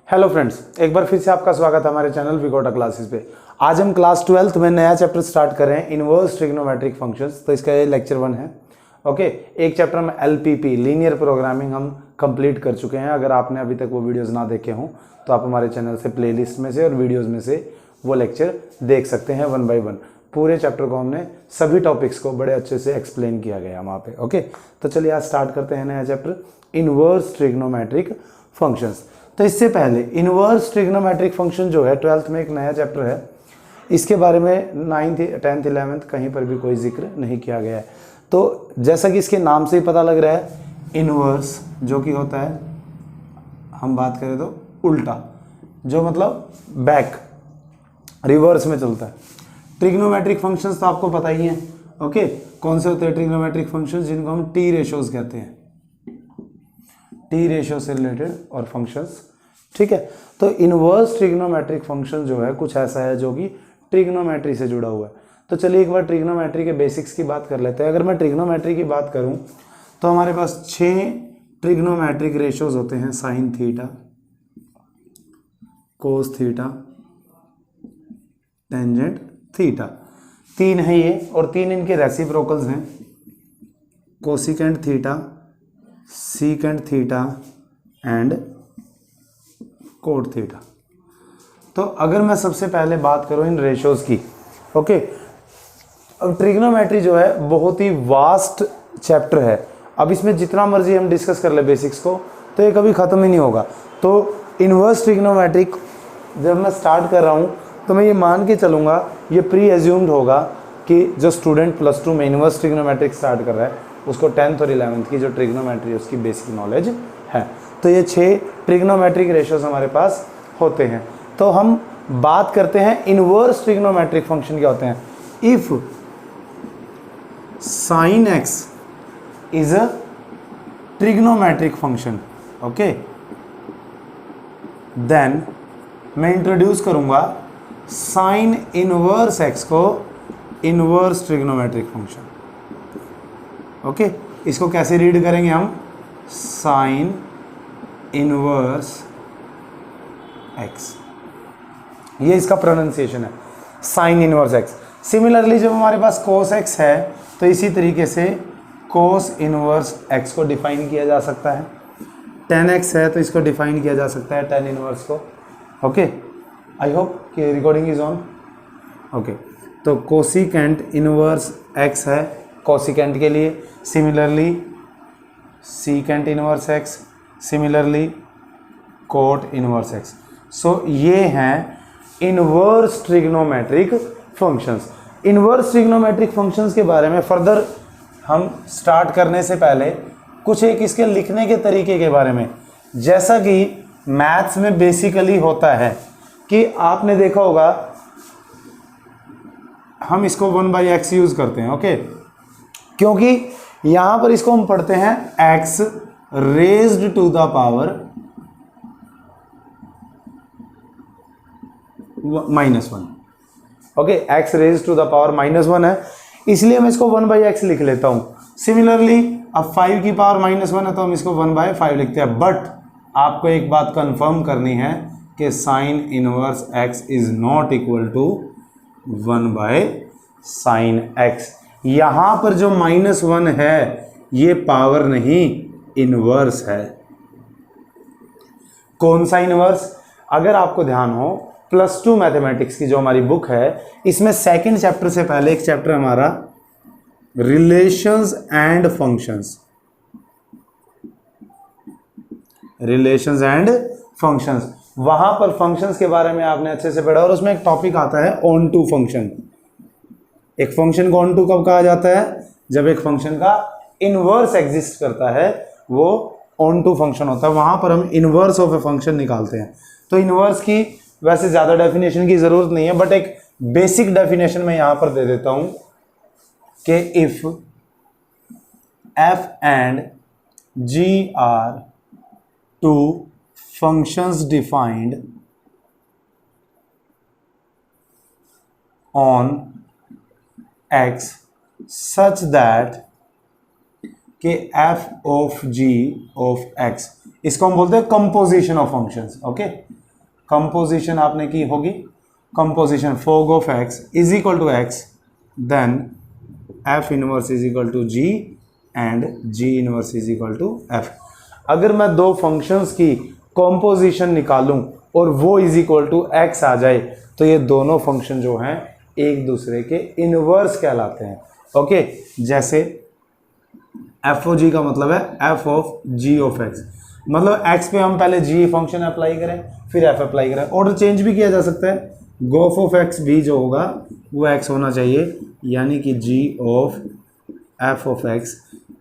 Hello friends, एक बार फिर से आपका स्वागत है हमारे चैनल विगोटा क्लासेस पे। आज हम क्लास 12th में नया चैप्टर स्टार्ट कर रहे हैं, इनवर्स ट्रिग्नोमेट्रिक फंक्शंस। तो इसका ये लेक्चर 1 है। ओके, एक चैप्टर में एलपीपी लीनियर प्रोग्रामिंग हम कंप्लीट कर चुके हैं। अगर आपने अभी तक वो वीडियोस ना देखे हों तो आप हमारे चैनल से प्लेलिस्ट में से और वीडियोज़ में से वो लेक्चर देख सकते हैं 1 by 1। पूरे चैप्टर को हमने सभी टॉपिक्स को बड़े अच्छे से एक्सप्लेन किया गया वहाँ पे। ओके, तो चलिए आज स्टार्ट करते हैं नया चैप्टर, इनवर्स ट्रिग्नोमेट्रिक फंक्शंस। तो इससे पहले इनवर्स ट्रिग्नोमेट्रिक फंक्शन जो है 12th में एक नया चैप्टर है, इसके बारे में 9th 10th 11th कहीं पर भी कोई जिक्र नहीं किया गया है। तो जैसा कि इसके नाम से ही पता लग रहा है, इनवर्स जो कि होता है, हम बात करें तो उल्टा, जो मतलब बैक, रिवर्स में चलता है। ट्रिग्नोमेट्रिक फंक्शंस तो आपको पता ही है। ओके, कौन से होते हैं ट्रिग्नोमेट्रिक फंक्शंस? जिनको हम टी रेशोज कहते हैं, टी रेशियो से रिलेटेड और फंक्शंस। ठीक है, तो इनवर्स ट्रिग्नोमेट्रिक फंक्शन जो है कुछ ऐसा है जो कि ट्रिग्नोमेट्री से जुड़ा हुआ है। तो चलिए एक बार ट्रिग्नोमेट्री के बेसिक्स की बात कर लेते हैं। अगर मैं ट्रिग्नोमेट्री की बात करूं तो हमारे पास 6 ट्रिग्नोमेट्रिक रेशियोज होते हैं, sine theta, cos theta, tangent theta. 3 है ये, और 3 इनके रेसिप्रोकल्स हैं, cosecant theta, secant theta and cot theta. तो अगर मैं सबसे पहले बात करूं इन रेशियोज की, ओके, अब ट्रिग्नोमेट्री जो है बहुत ही वास्ट चैप्टर है। अब इसमें जितना मर्जी हम डिस्कस कर ले बेसिक्स को तो ये कभी ख़त्म ही नहीं होगा। तो इनवर्स ट्रिग्नोमेट्रिक जब मैं स्टार्ट कर रहा हूं तो मैं ये मान के चलूँगा, ये प्री एज्यूम्ड होगा कि जो स्टूडेंट +2 में इनवर्स ट्रिग्नोमेट्रिक स्टार्ट कर रहा है उसको 10th और 11th की जो ट्रिग्नोमेट्री है उसकी बेसिक नॉलेज है। तो ये 6 ट्रिग्नोमेट्रिक रेशियोज हमारे पास होते हैं। तो हम बात करते हैं इनवर्स ट्रिग्नोमेट्रिक फंक्शन क्या होते हैं। If sine x is a trigonometric function, okay, then मैं इंट्रोड्यूस करूंगा साइन इनवर्स एक्स को इनवर्स ट्रिग्नोमेट्रिक फंक्शन। ओके, इसको कैसे रीड करेंगे हम? साइन इनवर्स एक्स, ये इसका प्रोनाउंसिएशन है, साइन इनवर्स एक्स। सिमिलरली जब हमारे पास कोस एक्स है तो इसी तरीके से कोस इनवर्स एक्स को डिफाइन किया जा सकता है। टेन एक्स है तो इसको डिफाइन किया जा सकता है टेन इनवर्स को। ओके, आई होप कि रिकॉर्डिंग इज ऑन। ओके, तो कोसिकेंट इनवर्स एक्स है कोसिकेंट के लिए, similarly secant inverse X, similarly cot inverse X. So ये हैं inverse trigonometric functions. Inverse trigonometric functions के बारे में फर्दर हम स्टार्ट करने से पहले कुछ एक इसके लिखने के तरीके के बारे में, जैसा कि मैथ्स में बेसिकली होता है कि आपने देखा होगा हम इसको 1/x यूज करते हैं। ओके, क्योंकि यहां पर इसको हम पढ़ते हैं x raised to the power -1। Okay, x raised to the power -1 है, इसलिए मैं इसको 1/x लिख लेता हूं। सिमिलरली अब 5 की पावर -1 है तो हम इसको 1/5 लिखते हैं। बट आपको एक बात कंफर्म करनी है कि sine inverse x is not equal to 1/sin x। यहां पर जो -1 है ये पावर नहीं, इनवर्स है। कौन सा इनवर्स? अगर आपको ध्यान हो, +2 मैथमेटिक्स की जो हमारी बुक है इसमें सेकंड चैप्टर से पहले एक चैप्टर हमारा relations and functions, relations and functions, वहां पर फंक्शंस के बारे में आपने अच्छे से पढ़ा और उसमें एक टॉपिक आता है ऑन टू फंक्शन। एक फंक्शन को ऑन टू कब कहा जाता है? जब एक फंक्शन का इनवर्स एग्जिस्ट करता है, वो ऑन टू फंक्शन होता है। वहां पर हम इनवर्स ऑफ ए फंक्शन निकालते हैं। तो इनवर्स की वैसे ज्यादा डेफिनेशन की जरूरत नहीं है, बट एक बेसिक डेफिनेशन मैं यहां पर दे देता हूं कि if f and g are two functions defined on x such that कि f of g of x, इसको हम बोलते हैं composition of functions. Okay, composition आपने की होगी, composition fog of x is equal to x, then f inverse is equal to g and g inverse is equal to f. अगर मैं दो फंक्शंस की कंपोजिशन निकालूं और वो इज इक्वल टू एक्स आ जाए तो ये दोनों फंक्शन जो हैं एक दूसरे के इनवर्स कहलाते हैं। ओके, जैसे एफ ओ जी का मतलब है F of G of X, मतलब एक्स पे हम पहले जी फंक्शन अप्लाई करें फिर एफ अप्लाई करें। ऑर्डर चेंज भी किया जा सकता है, गोफ ऑफ एक्स भी जो होगा वो एक्स होना चाहिए, यानी कि G of F of x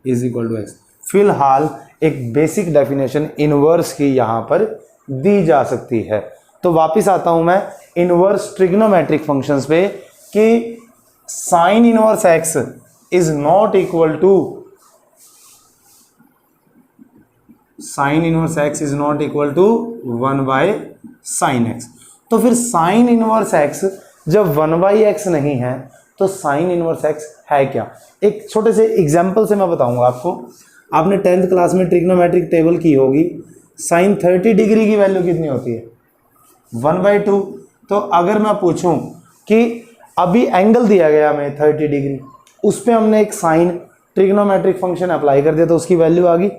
is equal to X. फिलहाल एक बेसिक डेफिनेशन इनवर्स की यहाँ पर दी जा सकती है। तो वापस आता हूँ मैं इनवर्स ट्रिग्नोमेट्रिक फंक्शंस पे कि sine inverse x is not equal to sine inverse x is not equal to 1 by sine x. तो फिर साइन इनवर्स एक्स जब 1 बाई एक्स नहीं है तो साइन इनवर्स एक्स है क्या? एक छोटे से एग्जाम्पल से मैं बताऊंगा आपको। आपने 10th क्लास में ट्रिग्नोमेट्रिक टेबल की होगी, साइन 30 डिग्री की वैल्यू कितनी होती है? 1/2। तो अगर मैं पूछूं कि अभी एंगल दिया गया हमें 30 डिग्री, उस पर हमने एक साइन ट्रिग्नोमेट्रिक फंक्शन अप्लाई कर दिया तो उसकी वैल्यू आ गई,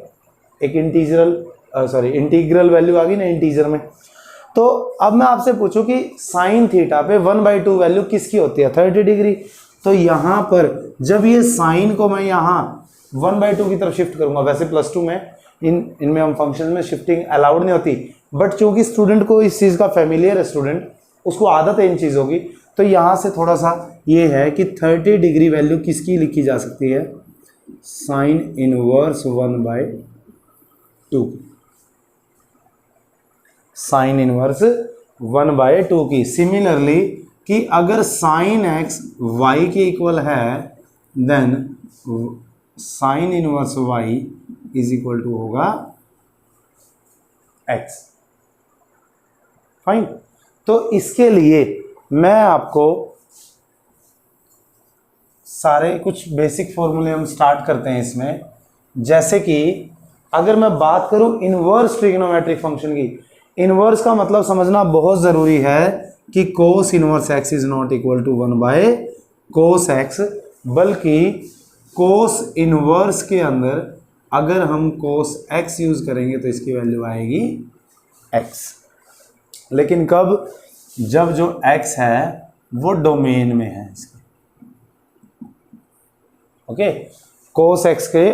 एक इंटीग्रल वैल्यू आ गई ना इंटीजर में। तो अब मैं आपसे पूछूं कि साइन थीटा पे 1/2 वैल्यू किसकी होती है? 30 डिग्री। तो यहाँ पर जब ये साइन को मैं यहाँ 1/2 की तरफ शिफ्ट करूंगा, वैसे +2 में इनमें हम फंक्शन में शिफ्टिंग अलाउड नहीं होती, बट चूंकि स्टूडेंट को इस चीज़ का फेमिलियर है, स्टूडेंट उसको आदत है इन चीज़ों की, तो यहाँ से थोड़ा सा ये है कि 30 डिग्री वैल्यू किसकी लिखी जा सकती है? साइन इनवर्स 1/2, साइन इनवर्स 1/2 की। सिमिलरली कि अगर साइन एक्स वाई के इक्वल है then sine inverse y is equal to होगा एक्स। फाइन। तो इसके लिए मैं आपको सारे कुछ बेसिक फॉर्मूले हम स्टार्ट करते हैं इसमें। जैसे कि अगर मैं बात करूं इनवर्स ट्रिग्नोमेट्रिक फंक्शन की, इनवर्स का मतलब समझना बहुत ज़रूरी है कि cos inverse x is not equal to 1 by cos x, बल्कि कोस इनवर्स के अंदर अगर हम कोस एक्स यूज़ करेंगे तो इसकी वैल्यू आएगी एक्स। लेकिन कब? जब जो एक्स है वो डोमेन में है इसके। ओके, कोस एक्स के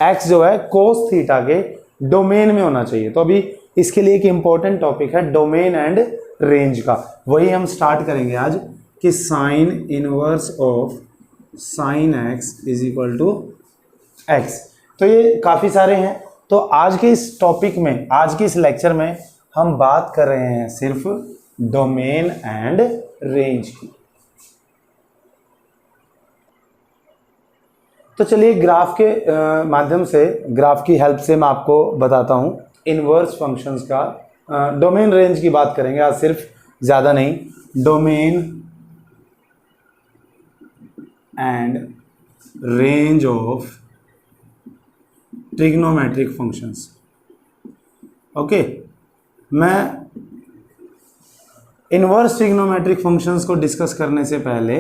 एक्स जो है कोस थीटा के डोमेन में होना चाहिए। तो अभी इसके लिए एक इंपॉर्टेंट टॉपिक है डोमेन एंड रेंज का, वही हम स्टार्ट करेंगे आज कि sine inverse of sine x is equal to x. तो ये काफ़ी सारे हैं। तो आज के इस टॉपिक में, आज के इस लेक्चर में हम बात कर रहे हैं सिर्फ डोमेन एंड रेंज की। तो चलिए ग्राफ के माध्यम से, ग्राफ की हेल्प से मैं आपको बताता हूं इनवर्स फंक्शंस का। डोमेन रेंज की बात करेंगे आज सिर्फ, ज़्यादा नहीं। Domain and range of trigonometric functions. Okay, मैं इनवर्स ट्रिग्नोमेट्रिक फंक्शंस को डिस्कस करने से पहले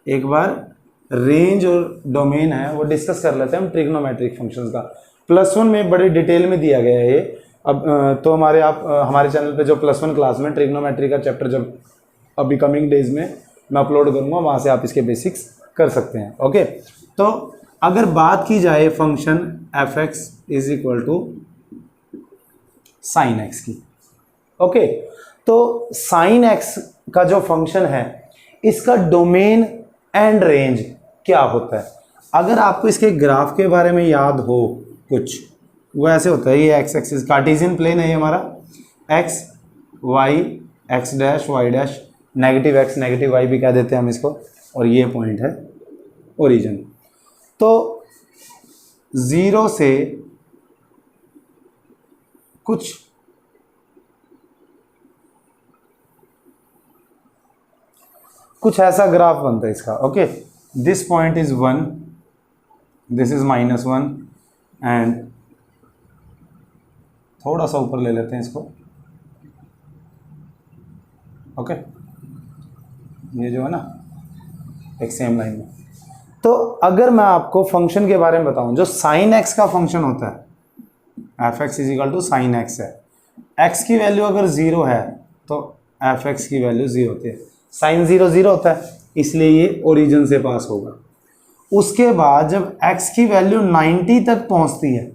एक बार रेंज और डोमेन है वो डिस्कस कर लेते हैं हम ट्रिग्नोमेट्रिक फंक्शंस का। +1 में बड़े डिटेल में दिया गया है ये। अब तो हमारे चैनल पे जो +1 क्लास में ट्रिग्नोमेट्री का चैप्टर जब अभी कमिंग डेज में मैं अपलोड करूँगा, वहाँ से आप इसके बेसिक्स कर सकते हैं। ओके, तो अगर बात की जाए function f x is equal to sine x की, ओके, तो साइन एक्स का जो फंक्शन है इसका डोमेन एंड रेंज क्या होता है? अगर आपको इसके ग्राफ के बारे में याद हो कुछ, वो ऐसे होता है। ये एक्स एक्सिस कार्टेशियन प्लेन है ये हमारा, x y, x dash y dash, negative x negative y भी कह देते हैं हम इसको, और ये पॉइंट है ओरिजिन। तो 0 से कुछ ऐसा ग्राफ बनता है इसका। Okay, this point is 1, this is -1 and थोड़ा सा ऊपर ले लेते हैं इसको, ओके, ये जो है ना एक सेम लाइन में। तो अगर मैं आपको फंक्शन के बारे में बताऊं, जो साइन एक्स का फंक्शन होता है f x is equal to sine x है, एक्स की वैल्यू अगर 0 है तो एफ एक्स की वैल्यू 0 होती है, साइन 0 0 होता है, इसलिए ये ओरिजिन से पास होगा। उसके बाद जब x की वैल्यू 90 तक पहुंचती है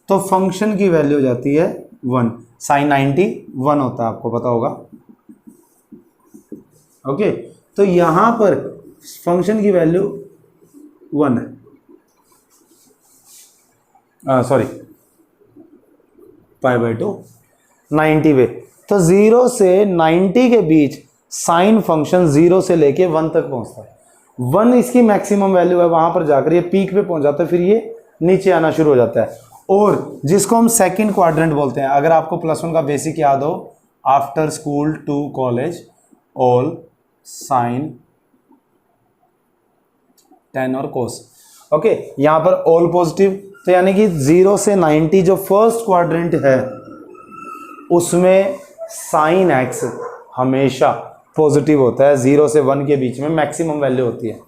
तो फंक्शन की वैल्यू हो जाती है 1, साइन 90 1 होता है, आपको पता होगा। ओके, तो यहां पर फंक्शन की वैल्यू 1 है, सॉरी π/2 90 पे। तो 0 से 90 के बीच साइन फंक्शन 0 से लेके 1 तक पहुंचता है। 1 इसकी मैक्सिमम वैल्यू है, वहां पर जाकर ये पीक पे पहुंच जाता है, फिर ये नीचे आना शुरू हो जाता है, और जिसको हम सेकंड क्वाड्रेंट बोलते हैं। अगर आपको +1 का बेसिक याद हो, after school to college all sine tan और कोस। ओके, यहां पर ऑल पॉजिटिव, तो यानी कि 0 से 90 जो फर्स्ट क्वाड्रेंट है उसमें साइन एक्स हमेशा पॉजिटिव होता है, 0 से 1 के बीच में मैक्सिमम वैल्यू होती है।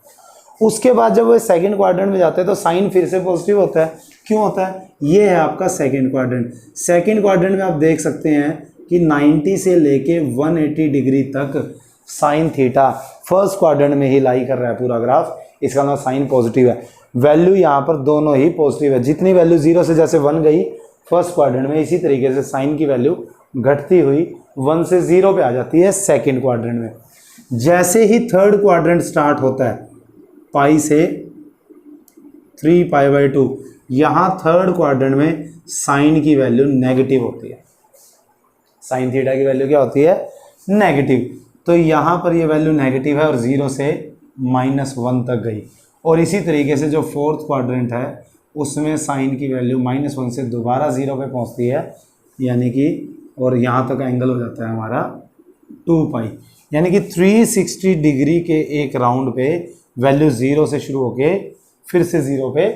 उसके बाद जब वो सेकंड क्वाड्रेंट में जाते हैं तो साइन फिर से पॉजिटिव होता है। क्यों होता है? ये है आपका सेकंड क्वाड्रेंट। सेकंड क्वाड्रेंट में आप देख सकते हैं कि 90 से लेके 180 डिग्री तक साइन थीटा फर्स्ट क्वाड्रेंट में ही लाई कर रहा है पूरा ग्राफ, इसका मतलब साइन पॉजिटिव है। वैल्यू यहाँ पर दोनों ही पॉजिटिव है, जितनी वैल्यू 0 से जैसे 1 गई फर्स्ट क्वाड्रेंट में, इसी तरीके से साइन की वैल्यू घटती हुई 1 से 0 पे आ जाती है सेकंड क्वाड्रेंट में। जैसे ही थर्ड क्वाड्रेंट स्टार्ट होता है पाई से 3π/2, यहाँ थर्ड क्वाड्रेंट में साइन की वैल्यू नेगेटिव होती है, साइन थीटा की वैल्यू क्या होती है? नेगेटिव। तो यहाँ पर ये वैल्यू नेगेटिव है और 0 से -1 तक गई। और इसी तरीके से जो फोर्थ क्वाड्रेंट है उसमें साइन की वैल्यू -1 से दोबारा 0 पे पहुँचती है, यानी कि और यहाँ तक एंगल हो जाता है हमारा 2π, यानी कि 360 डिग्री के एक राउंड पे वैल्यू 0 से शुरू होके फिर से 0 पे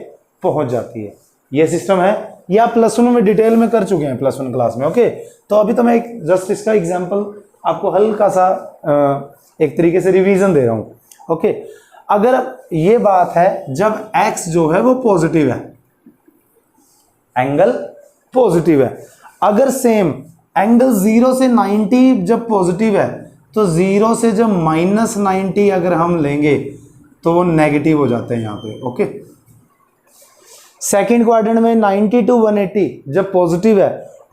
पहुँच जाती है। ये सिस्टम है, ये आप +1 में डिटेल में कर चुके हैं +1 क्लास में। ओके, तो अभी तो मैं एक जस्ट इसका एग्जाम्पल आपको हल्का सा एक तरीके से रिवीजन दे रहा हूँ। ओके, अगर ये बात है जब x जो है वो पॉजिटिव है, एंगल पॉजिटिव है, अगर सेम एंगल 0 से 90 जब पॉजिटिव है तो 0 से जब -90 अगर हम लेंगे तो वो नेगेटिव हो जाते हैं यहाँ पे। ओके, सेकेंड क्वाड्रेंट में 90 to 180 जब पॉजिटिव है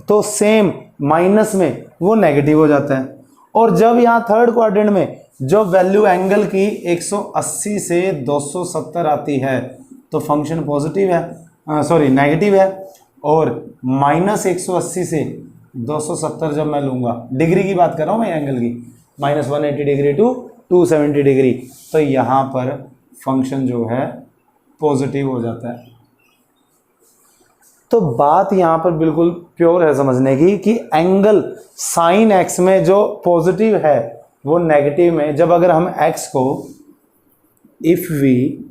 तो सेम माइनस में वो नेगेटिव हो जाता है। और जब यहाँ थर्ड क्वाड्रेंट में जो वैल्यू एंगल की 180 से 270 आती है तो फंक्शन पॉजिटिव है, सॉरी नेगेटिव है, और -180 से 270 जब मैं लूँगा, डिग्री की बात कर रहा हूँ मैं एंगल की, -180 डिग्री टू 270 डिग्री, तो यहाँ पर फंक्शन जो है पॉजिटिव हो जाता है। तो बात यहाँ पर बिल्कुल प्योर है समझने की कि एंगल साइन एक्स में जो पॉजिटिव है वो नेगेटिव में, जब अगर हम एक्स को if we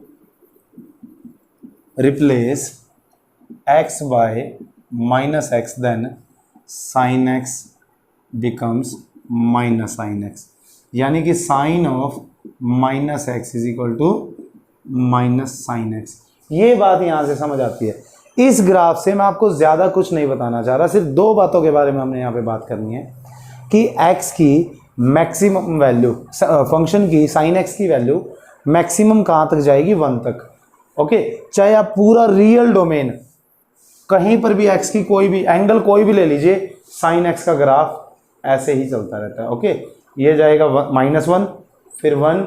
replace x by -x then sine x becomes minus sine x, यानी कि sine of -x is equal to minus sine x. ये बात यहाँ से समझ आती है। इस ग्राफ से मैं आपको ज़्यादा कुछ नहीं बताना चाह रहा, सिर्फ दो बातों के बारे में हमने यहाँ पे बात करनी है कि x की मैक्सिमम वैल्यू, फंक्शन की साइन x की वैल्यू मैक्सिमम कहाँ तक जाएगी? 1 तक। ओके, चाहे आप पूरा रियल डोमेन कहीं पर भी x की कोई भी एंगल कोई भी ले लीजिए, साइन x का ग्राफ ऐसे ही चलता रहता है। ओके, ये जाएगा -1 फिर 1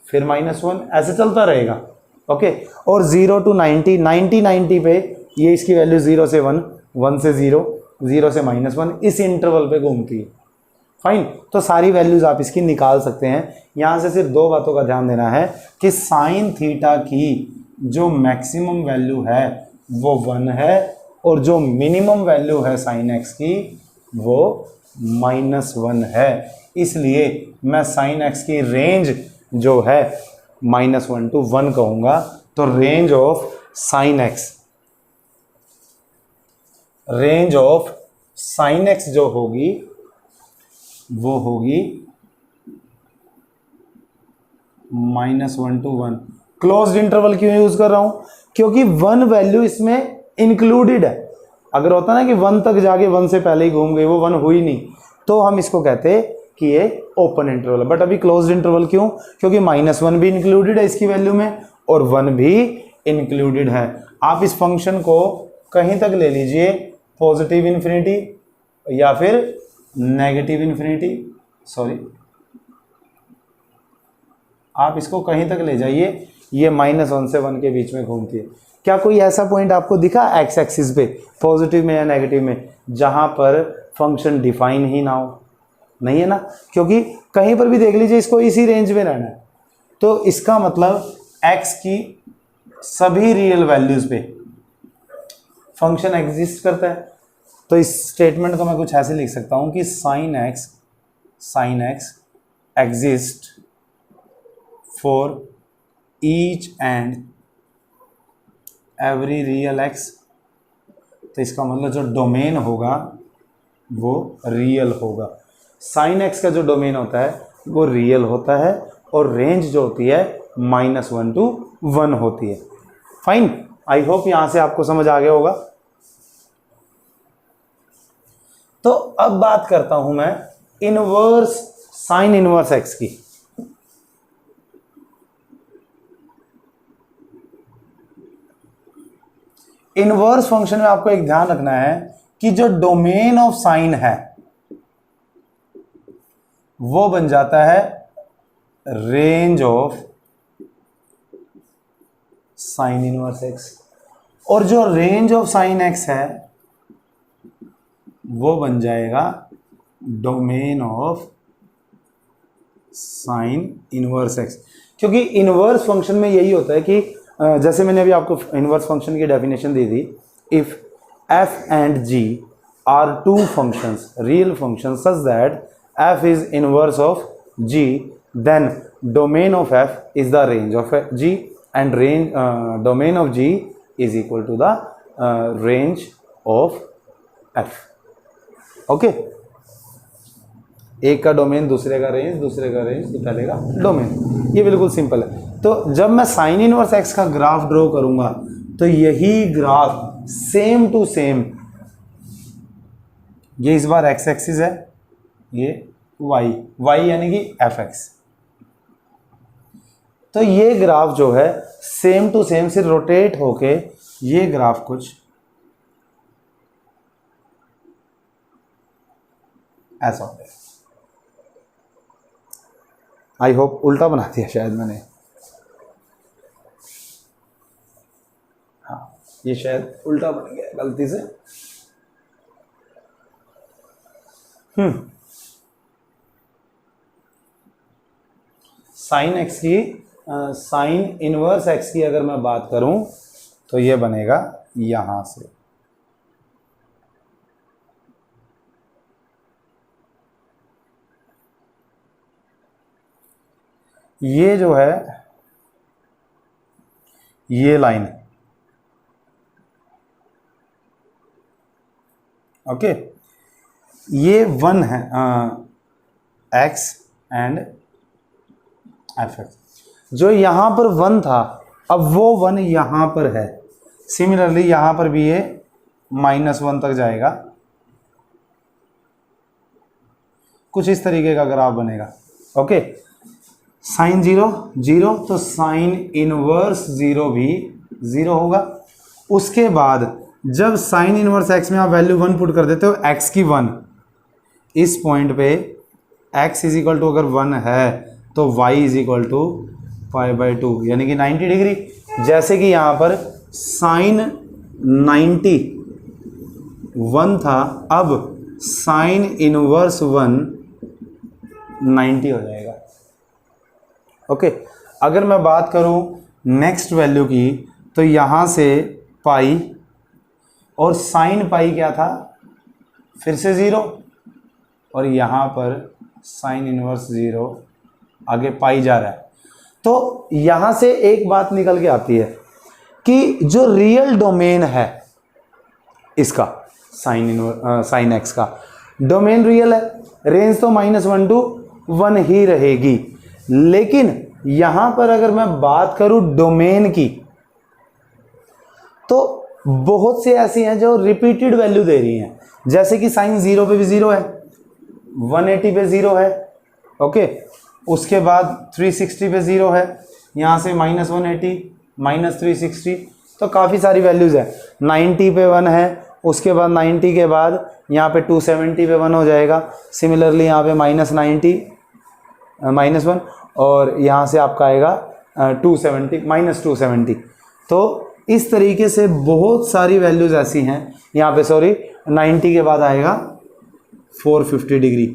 फिर -1 ऐसे चलता रहेगा। ओके, और 0 to 90 90 पे ये इसकी वैल्यू 0 से 1 1 से 0 0 से -1 इस इंटरवल पे घूमती है। फाइन, तो सारी वैल्यूज आप इसकी निकाल सकते हैं। यहाँ से सिर्फ दो बातों का ध्यान देना है कि साइन थीटा की जो मैक्सिमम वैल्यू है वो 1 है और जो मिनिमम वैल्यू है साइन एक्स की वो -1 है। इसलिए मैं साइन एक्स की रेंज जो है -1 to 1 कहूँगा। तो रेंज ऑफ साइन एक्स जो होगी वो होगी -1 to 1। क्लोज्ड इंटरवल क्यों यूज कर रहा हूं? क्योंकि 1 वैल्यू इसमें इंक्लूडेड है। अगर होता ना कि 1 तक जाके 1 से पहले ही घूम गई, वो 1 हुई नहीं, तो हम इसको कहते कि ये ओपन इंटरवल है। बट अभी क्लोज्ड इंटरवल क्यों? क्योंकि -1 भी इंक्लूडेड है इसकी वैल्यू में और 1 भी इंक्लूडेड है। आप इस फंक्शन को कहीं तक ले लीजिए, पॉजिटिव इन्फिनिटी या फिर नेगेटिव इन्फिनिटी, सॉरी, आप इसको कहीं तक ले जाइए, ये -1 से 1 के बीच में घूमती है। क्या कोई ऐसा पॉइंट आपको दिखा एक्स एक्सिस पे, पॉजिटिव में या नेगेटिव में, जहां पर फंक्शन डिफाइन ही ना हो? नहीं है ना, क्योंकि कहीं पर भी देख लीजिए इसको इसी रेंज में रहना है। तो इसका मतलब x की सभी रियल वैल्यूज पे फंक्शन एग्जिस्ट करता है। तो इस स्टेटमेंट को मैं कुछ ऐसे लिख सकता हूं कि sin x exist for each and every real x। तो इसका मतलब जो डोमेन होगा वो रियल होगा। sin x का जो डोमेन होता है वो रियल होता है और रेंज जो होती है -1 to 1 होती है। फाइन, आई होप यहां से आपको समझ आ गया होगा। तो अब बात करता हूं मैं इनवर्स साइन इनवर्स x की। इनवर्स फंक्शन में आपको एक ध्यान रखना है कि जो डोमेन ऑफ साइन है वो बन जाता है range of sine inverse x, और जो रेंज ऑफ साइन x है वो बन जाएगा domain of sign inverse x। क्योंकि इनवर्स फंक्शन में यही होता है कि जैसे मैंने अभी आपको इनवर्स फंक्शन की डेफिनेशन दी थी, if f and g are two functions, real functions, such that f is inverse of g, then domain of f is the range of g and range domain of g is equal to the range of f। Okay, एक का domain, दूसरे का range, दूसरे का range, तो पहले का domain. ये बिल्कुल सिंपल है। तो जब मैं साइन इनवर्स x का ग्राफ ड्रॉ करूंगा तो यही ग्राफ सेम टू सेम, ये इस बार x एक्सिस है, ये y यानी कि fx, तो ये ग्राफ जो है सेम टू सेम से रोटेट होके ये ग्राफ कुछ ऐसा हो गया। आई होप उल्टा बना दिया शायद मैंने, हाँ ये शायद उल्टा बन गया गलती से। साइन एक्स की साइन इनवर्स एक्स की अगर मैं बात करूं तो ये बनेगा यहां से, ये जो है ये लाइन, ओके, ये 1 है x एंड एफ एक्स। जो यहां पर 1 था अब वो 1 यहां पर है। सिमिलरली यहां पर भी ये -1 तक जाएगा, कुछ इस तरीके का ग्राफ बनेगा। ओके, साइन 0 0, तो साइन इनवर्स 0 भी 0 होगा। उसके बाद जब साइन इनवर्स x में आप वैल्यू 1 पुट कर देते हो, x की 1, इस पॉइंट पे x इज इक्वल टू अगर 1 है तो y इज इक्वल टू π/2 यानी कि 90 डिग्री। जैसे कि यहाँ पर साइन 90 1 था, अब साइन इनवर्स 1 90 हो जाएगा। ओके, अगर मैं बात करूं नेक्स्ट वैल्यू की तो यहाँ से पाई, और साइन पाई क्या था, फिर से 0, और यहाँ पर साइन इनवर्स 0, आगे पाई जा रहा है। तो यहाँ से एक बात निकल के आती है कि जो रियल डोमेन है इसका साइन एक्स का डोमेन रियल है, रेंज तो -1 to 1 ही रहेगी, लेकिन यहां पर अगर मैं बात करूं डोमेन की, तो बहुत सी ऐसी हैं जो रिपीटेड वैल्यू दे रही हैं, जैसे कि साइन 0 पे भी 0 है, 180 पे 0 है, ओके, उसके बाद 360 पे 0 है, यहाँ से -180, -360, तो काफ़ी सारी वैल्यूज़ है। 90 पे 1 है, उसके बाद 90 के बाद यहाँ पे 270 पे 1 हो जाएगा, सिमिलरली यहाँ पे -90 -1, और यहाँ से आपका आएगा 270 -270। तो इस तरीके से बहुत सारी वैल्यूज़ ऐसी हैं, यहाँ पे सॉरी 90 के बाद आएगा 450 डिग्री।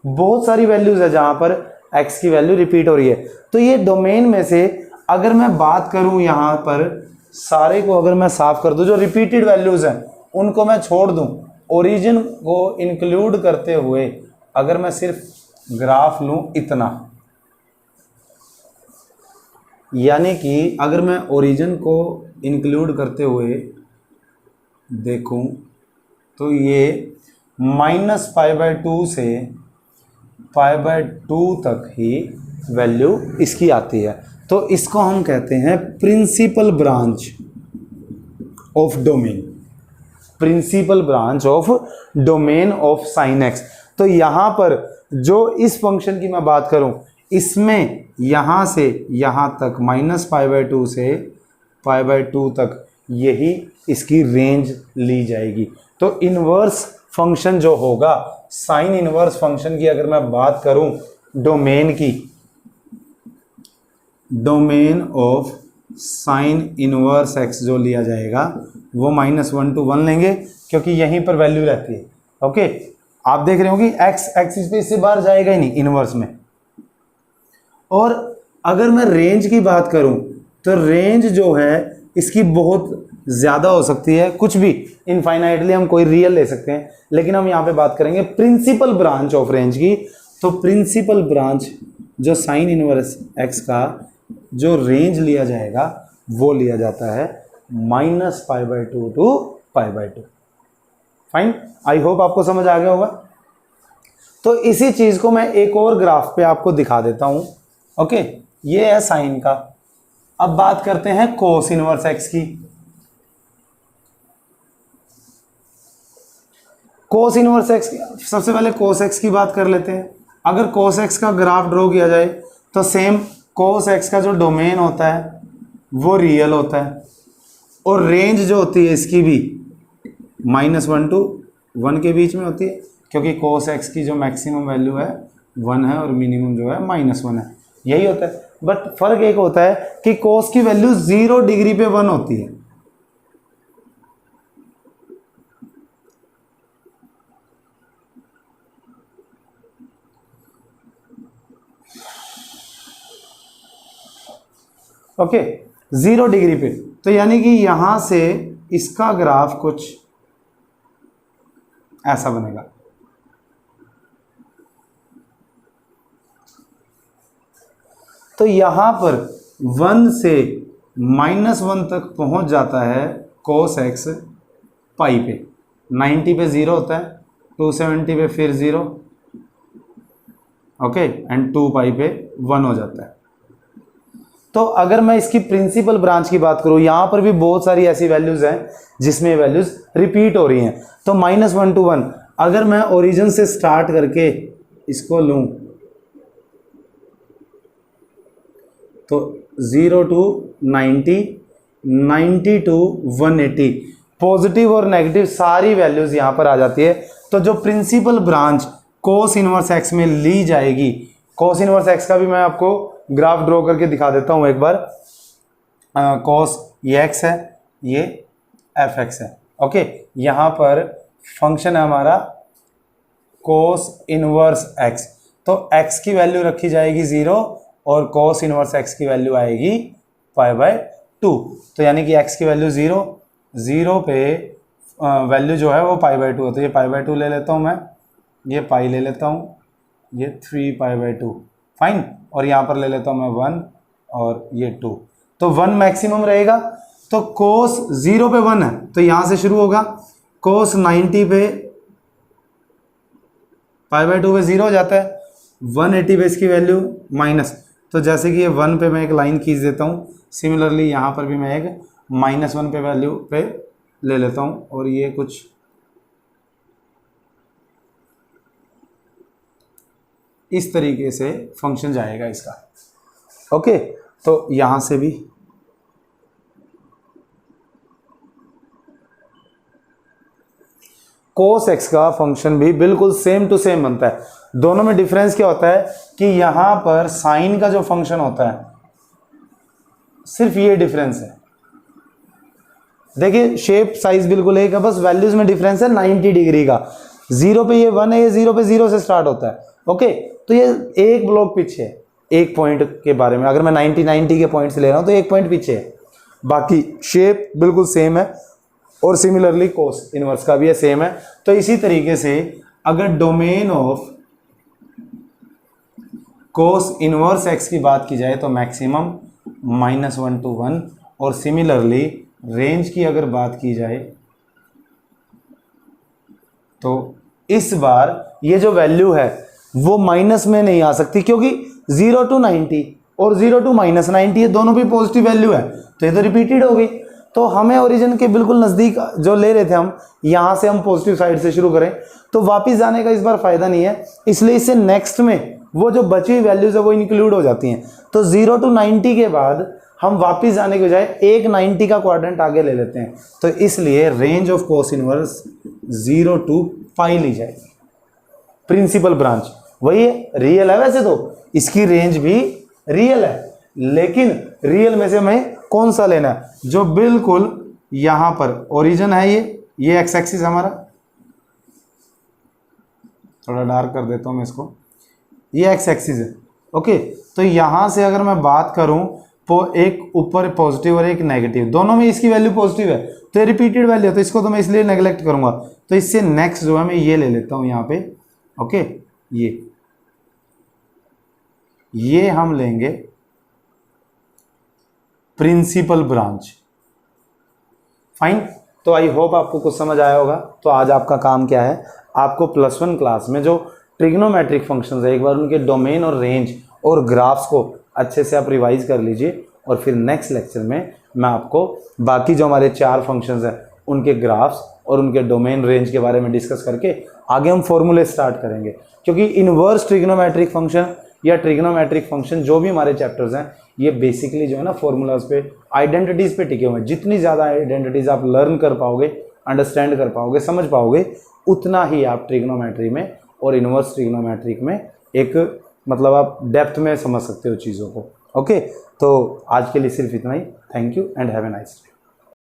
बहुत सारी वैल्यूज़ है जहाँ पर x की वैल्यू रिपीट हो रही है। तो ये डोमेन में से अगर मैं बात करूँ यहाँ पर सारे को अगर मैं साफ कर दूँ, जो रिपीटेड वैल्यूज़ हैं उनको मैं छोड़ दूँ, ओरिजिन को इंक्लूड करते हुए अगर मैं सिर्फ ग्राफ लूँ इतना, यानी कि अगर मैं ओरिजिन को इंक्लूड करते हुए देखूं तो ये -π/2 से π/2 तक ही वैल्यू इसकी आती है। तो इसको हम कहते हैं principal branch of domain, principal branch of domain of sine x. तो यहाँ पर जो इस फंक्शन की मैं बात करूँ, इसमें यहाँ से यहाँ तक -π/2 से π/2 तक यही इसकी रेंज ली जाएगी। तो इन्वर्स फंक्शन जो होगा, साइन इन्वर्स फंक्शन की अगर मैं बात करूं डोमेन की, domain of sign inverse x जो लिया जाएगा वो -1 to 1 लेंगे, क्योंकि यहीं पर वैल्यू रहती है। ओके, आप देख रहे हो कि एक्स एक्सिस पे इससे बाहर जाएगा ही नहीं इन्वर्स में। और अगर मैं रेंज की बात करूं तो रेंज जो है इसकी बहुत ज़्यादा हो सकती है, कुछ भी इनफाइनाइटली हम कोई रियल ले सकते हैं, लेकिन हम यहाँ पे बात करेंगे प्रिंसिपल ब्रांच ऑफ रेंज की। तो प्रिंसिपल ब्रांच जो साइन इनवर्स एक्स का जो रेंज लिया जाएगा वो लिया जाता है -π/2 to π/2। फाइन, आई होप आपको समझ आ गया होगा। तो इसी चीज़ को मैं एक और ग्राफ पे आपको दिखा देता हूँ। ओके, ये है साइन का। अब बात करते हैं कोस इनवर्स एक्स की। कोस इनवर्स एक्स, सबसे पहले कोस एक्स की बात कर लेते हैं। अगर कोस एक्स का ग्राफ ड्रॉ किया जाए तो सेम कोस एक्स का जो डोमेन होता है वो रियल होता है, और रेंज जो होती है इसकी भी -1 to 1 के बीच में होती है, क्योंकि कोस एक्स की जो मैक्सिमम वैल्यू है 1 है और मिनिमम जो है -1 है, यही होता है। बट फर्क एक होता है कि कोस की वैल्यू 0 डिग्री पे 1 होती है। ओके, 0 डिग्री पे, तो यानी कि यहां से इसका ग्राफ कुछ ऐसा बनेगा। तो यहां पर 1 से -1 तक पहुंच जाता है कोस एक्स पाई पे। 90 पे 0 होता है, 270 पे फिर 0, ओके, एंड 2 पाई पे 1 हो जाता है। तो अगर मैं इसकी प्रिंसिपल ब्रांच की बात करूं, यहां पर भी बहुत सारी ऐसी वैल्यूज हैं जिसमें वैल्यूज रिपीट हो रही हैं। तो -1 to 1 अगर मैं ओरिजिन से स्टार्ट करके इसको लूं तो 0 to 90, 90 to 180, पॉजिटिव और नेगेटिव सारी वैल्यूज यहां पर आ जाती है। तो जो principal branch cos inverse x में ली जाएगी, कोस इनवर्स एक्स का भी मैं आपको ग्राफ ड्रॉ करके दिखा देता हूं एक बार। कोस ये एक्स है, ये एफ एक्स है। ओके, यहां पर फंक्शन है हमारा कोस इनवर्स एक्स। तो एक्स की वैल्यू रखी जाएगी 0 और कोस इनवर्स एक्स की वैल्यू आएगी π/2। तो यानी कि एक्स की वैल्यू 0 पे वैल्यू जो है वो π/2 होती है। π/2 ले लेता हूँ मैं, ये पाई ले लेता हूँ, ये 3π/2, फाइन। और यहाँ पर ले लेता हूँ मैं 1 और ये 2, तो 1 मैक्सिमम रहेगा। तो कोस 0 पे 1 है तो यहाँ से शुरू होगा, कोस 90 पे π/2 पे 0 हो जाता है, 180 पे इसकी वैल्यू माइनस, तो जैसे कि ये 1 पे मैं एक लाइन खींच देता हूँ, सिमिलरली यहाँ पर भी मैं एक -1 पे वैल्यू पे ले लेता हूँ और ये कुछ इस तरीके से फंक्शन जाएगा इसका। ओके, तो यहाँ से भी cos x का फंक्शन भी बिल्कुल सेम टू सेम बनता है। दोनों में डिफरेंस क्या होता है कि यहां पर साइन का जो फंक्शन होता है, सिर्फ ये डिफरेंस है। देखिए शेप साइज बिल्कुल एक है, बस वैल्यूज में डिफरेंस है 90 डिग्री का। 0 पे ये 1 है, ये 0 पे 0 से स्टार्ट होता है। ओके, तो ये एक ब्लॉक पीछे है एक पॉइंट के बारे में। अगर मैं 90 के पॉइंट्स ले रहा हूं तो एक पॉइंट पीछे है, बाकी शेप बिल्कुल सेम है। और सिमिलरली कोस इनवर्स का भी ये सेम है। तो इसी तरीके से अगर domain of cos inverse x की बात की जाए तो मैक्सिमम -1 to 1, और सिमिलरली रेंज की अगर बात की जाए तो इस बार ये जो वैल्यू है वो माइनस में नहीं आ सकती, क्योंकि 0 to 90 और 0 to -90 ये दोनों भी पॉजिटिव वैल्यू है, तो ये तो रिपीटेड हो गई। तो हमें ओरिजिन के बिल्कुल नज़दीक जो ले रहे थे हम, यहाँ से हम पॉजिटिव साइड से शुरू करें तो वापस जाने का इस बार फ़ायदा नहीं है, इसलिए इससे नेक्स्ट में वो जो बची हुई वैल्यूज़ है वो इंक्लूड हो जाती हैं। तो 0 to 90 के बाद हम वापस जाने के बजाय एक 90 का क्वाड्रेंट आगे ले लेते हैं, तो इसलिए range of cos inverse 0 to pi ली जाएगी। प्रिंसिपल ब्रांच वही है, रियल है वैसे तो इसकी रेंज भी रियल है, लेकिन रियल में से हमें कौन सा लेना है जो बिल्कुल यहां पर ओरिजिन है। ये एक्स एक्सिस हमारा, थोड़ा डार्क कर देता हूं मैं इसको, ये एक्स एक्सिस है। ओके, तो यहां से अगर मैं बात करूं तो एक ऊपर पॉजिटिव और एक नेगेटिव, दोनों में इसकी वैल्यू पॉजिटिव है, तो ये रिपीटेड वैल्यू है, तो इसको तो मैं इसलिए नेग्लेक्ट करूंगा। तो इससे नेक्स्ट जो है मैं ये ले लेता हूं यहाँ पे। ओके, ये हम लेंगे प्रिंसिपल ब्रांच। फाइन, तो आई होप आपको कुछ समझ आया होगा। तो आज आपका काम क्या है, आपको +1 क्लास में जो ट्रिग्नोमेट्रिक फंक्शंस है एक बार उनके डोमेन और रेंज और ग्राफ्स को अच्छे से आप रिवाइज कर लीजिए, और फिर नेक्स्ट लेक्चर में मैं आपको बाकी जो हमारे 4 फंक्शंस हैं उनके ग्राफ्स और उनके डोमेन रेंज के बारे में डिस्कस करके आगे हम फॉर्मूले स्टार्ट करेंगे। क्योंकि इनवर्स ट्रिग्नोमेट्रिक फंक्शन या ट्रिग्नोमेट्रिक फंक्शन जो भी हमारे चैप्टर्स हैं ये बेसिकली जो है ना फॉर्मूलाज पे, आइडेंटिटीज पे टिके हुए हैं। जितनी ज़्यादा आइडेंटिटीज आप लर्न कर पाओगे, अंडरस्टैंड कर पाओगे, समझ पाओगे, उतना ही आप ट्रिग्नोमेट्री में और इनवर्स ट्रिग्नोमेट्रिक में एक मतलब आप डेप्थ में समझ सकते हो चीज़ों को। ओके, तो आज के लिए सिर्फ इतना ही। Thank you and have a nice day.